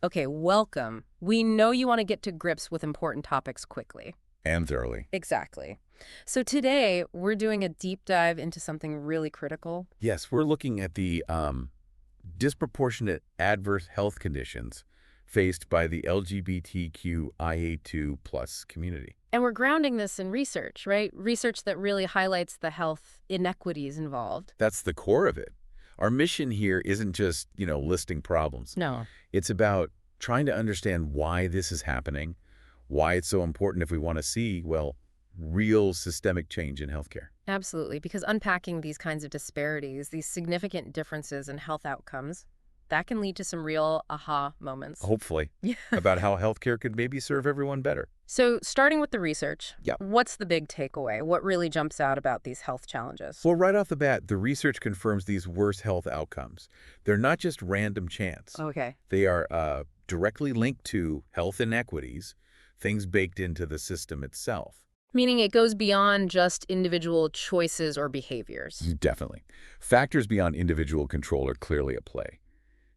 Okay, welcome. We know you want to get to grips with important topics quickly. And thoroughly. Exactly. So today, we're doing a deep dive into something really critical. Yes, we're looking at the disproportionate adverse health conditions faced by the LGBTQIA2 plus community. And we're grounding this in research, right? Research that really highlights the health inequities involved. That's the core of it. Our mission here isn't just, listing problems. No. It's about trying to understand why this is happening, why it's so important if we want to see, well, real systemic change in healthcare. Absolutely, because unpacking these kinds of disparities, these significant differences in health outcomes, that can lead to some real aha moments. Hopefully, Yeah. about how healthcare could maybe serve everyone better. So starting with the research, Yeah. what's the big takeaway? What really jumps out about these health challenges? Well, right off the bat, the research confirms these worse health outcomes. They're not just random chance. Okay. They are directly linked to health inequities, things baked into the system itself. Meaning it goes beyond just individual choices or behaviors. Definitely. Factors beyond individual control are clearly at play.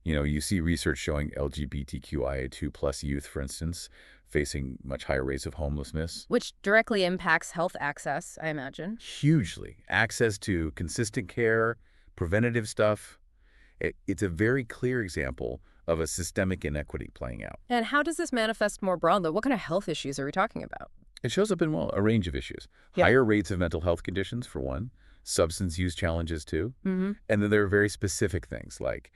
You see research showing LGBTQIA2 plus youth, for instance, facing much higher rates of homelessness. Which directly impacts health access, I imagine. Hugely. Access to consistent care, preventative stuff. It's a very clear example of a systemic inequity playing out. And how does this manifest more broadly? What kind of health issues are we talking about? It shows up in, well, a range of issues. Yeah. Higher rates of mental health conditions, for one. Substance use challenges, too. Mm-hmm. And then there are very specific things like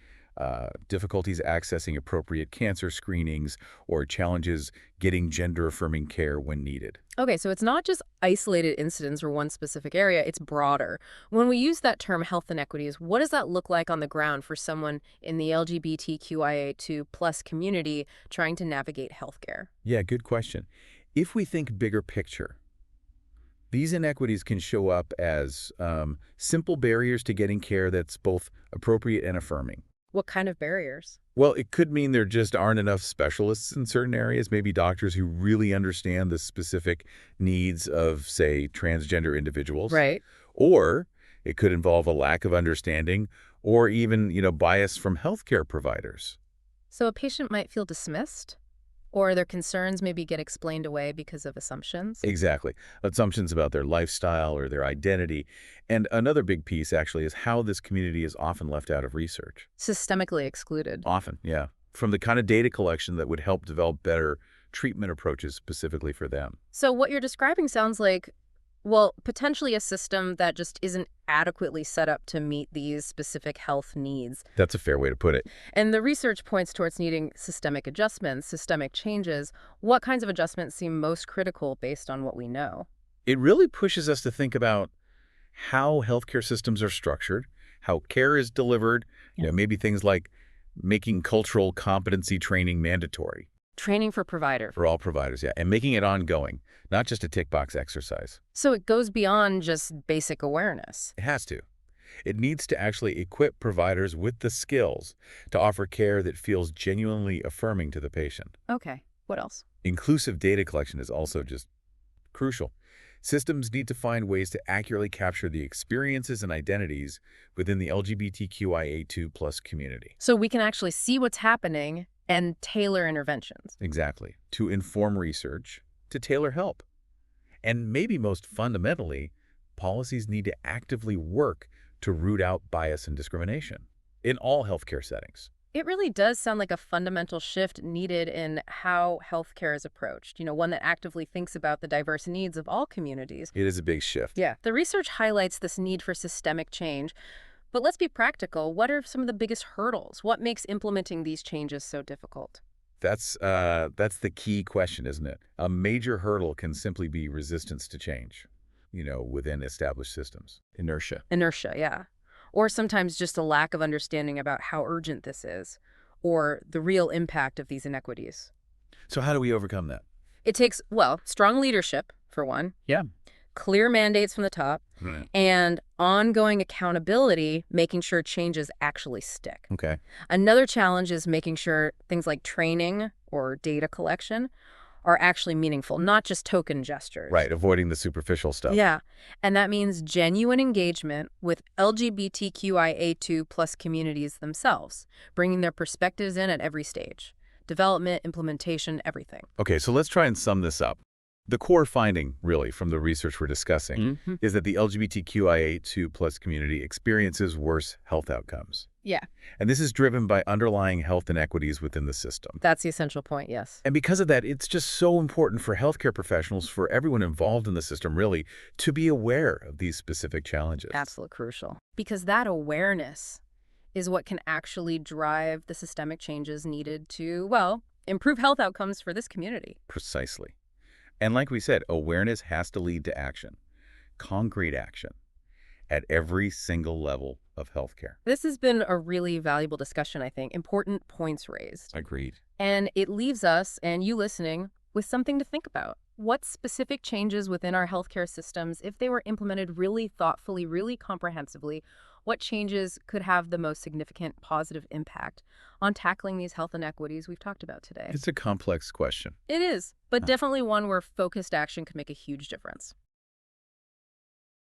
difficulties accessing appropriate cancer screenings or challenges getting gender-affirming care when needed. Okay, so it's not just isolated incidents or one specific area, it's broader. When we use that term health inequities, what does that look like on the ground for someone in the LGBTQIA2 plus community trying to navigate healthcare? Yeah, good question. If we think bigger picture, these inequities can show up as simple barriers to getting care that's both appropriate and affirming. What kind of barriers? Well, it could mean there just aren't enough specialists in certain areas, maybe doctors who really understand the specific needs of, say, transgender individuals. Right. Or it could involve a lack of understanding or even, bias from healthcare providers. So a patient might feel dismissed, or their concerns maybe get explained away because of assumptions. Exactly. Assumptions about their lifestyle or their identity. And another big piece, actually, is how this community is often left out of research. Systemically excluded. Often, yeah. From the kind of data collection that would help develop better treatment approaches specifically for them. So what you're describing sounds like, well, potentially a system that just isn't adequately set up to meet these specific health needs. That's a fair way to put it. And the research points towards needing systemic adjustments, systemic changes. What kinds of adjustments seem most critical based on what we know? It really pushes us to think about how healthcare systems are structured, how care is delivered, maybe things like making cultural competency training mandatory. Training for providers. For all providers, yeah, and making it ongoing, not just a tick box exercise. So it goes beyond just basic awareness. It has to. It needs to actually equip providers with the skills to offer care that feels genuinely affirming to the patient. Okay, what else? Inclusive data collection is also just crucial. Systems need to find ways to accurately capture the experiences and identities within the LGBTQIA2 plus community. So we can actually see what's happening and tailor interventions. Exactly. To inform research, to tailor help. And maybe most fundamentally, policies need to actively work to root out bias and discrimination in all healthcare settings. It really does sound like a fundamental shift needed in how healthcare is approached, one that actively thinks about the diverse needs of all communities. It is a big shift. Yeah. The research highlights this need for systemic change. But let's be practical. What are some of the biggest hurdles? What makes implementing these changes so difficult? That's the key question, isn't it? A major hurdle can simply be resistance to change, within established systems. Inertia. Inertia, yeah. Or sometimes just a lack of understanding about how urgent this is, or the real impact of these inequities. So how do we overcome that? It takes, well, strong leadership, for one. Yeah. Clear mandates from the top, Right. and ongoing accountability, making sure changes actually stick. Okay. Another challenge is making sure things like training or data collection are actually meaningful, not just token gestures. Right, avoiding the superficial stuff. Yeah, and that means genuine engagement with LGBTQIA2 plus communities themselves, bringing their perspectives in at every stage. development, implementation, everything. Okay, so let's try and sum this up. The core finding, really, from the research we're discussing is that the LGBTQIA2 plus community experiences worse health outcomes. Yeah, And this is driven by underlying health inequities within the system. that's the essential point, yes. And because of that, it's just so important for healthcare professionals, for everyone involved in the system, really, to be aware of these specific challenges. Absolutely crucial. Because that awareness is what can actually drive the systemic changes needed to, well, improve health outcomes for this community. Precisely. And like we said, awareness has to lead to action, concrete action, at every single level of healthcare. This has been a really valuable discussion, I think. Important points raised. Agreed. And it leaves us, and you listening, with something to think about. What specific changes within our healthcare systems, if they were implemented really thoughtfully, really comprehensively, what changes could have the most significant positive impact on tackling these health inequities we've talked about today? It's a complex question. It is, but definitely one where focused action could make a huge difference.